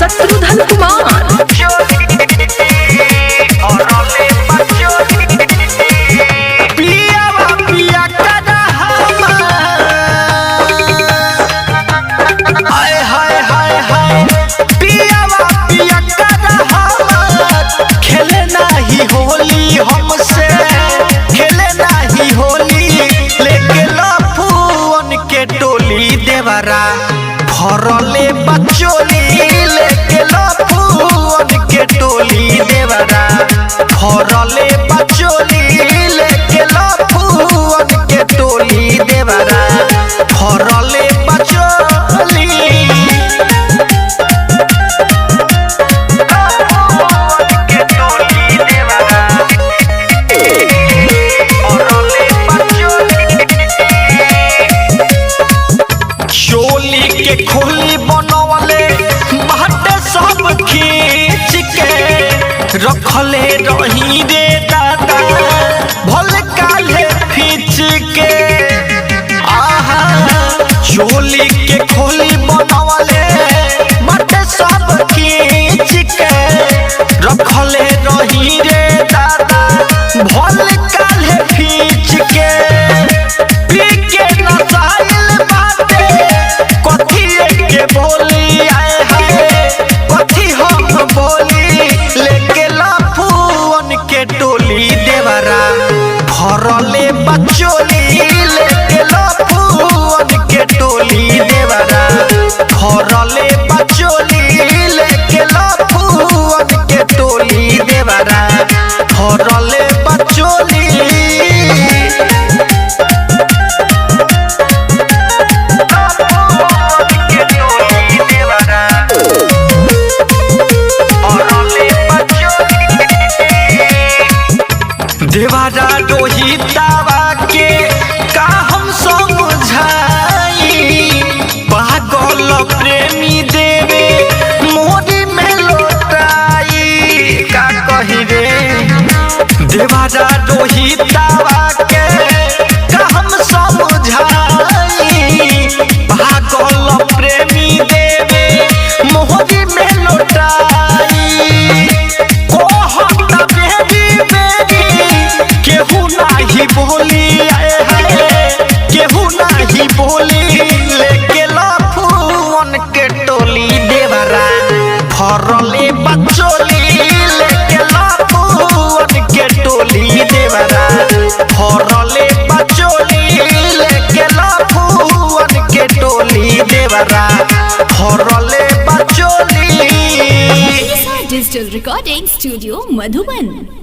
शत्रुघ्न कुमार। होली हमसे खेले नाही होली, लेके लफुअन के टोली देवरा भरले बचोली, लेके लफुअन के टोली देवरा भरले बचोली, लेके लफुअन के टोली देवरा भरले बचोली। के खोली बनवले बाटे सब खींच के रखले रही रे दादा, भल काले खींच के। आहा चोली के खोली बनवले बाटे सब खींच के रखले रही रे दादा, भल काले खींच के। पी के नसाइल बाटे के बोली आए हैं कथी हम बोली, लेके लफुअन के टोली देवरा भरले बचोली, लेके लफुअन के टोली देवरा भरले बचोली, लेके लफुअन के टोली देवरा भरले बचोली। देवारा रोहितावा के का हम समझाई, पागल प्रेमी देवे मोरी में लौटाई, का कही रे। देवारा रोहितावा के का हम समझाई, पागल प्रेमी देवे मोरी में लौटाई। केहू नाही बोली आए हैं केहू नाही बोली, लेके लफुअन के टोली देवरा भरले बचोली, लेके लफुअन के टोली देवरा भरले बचोली, लेके लफुअन के टोली देवरा भरले बचोली। Digital recording studio Madhuban.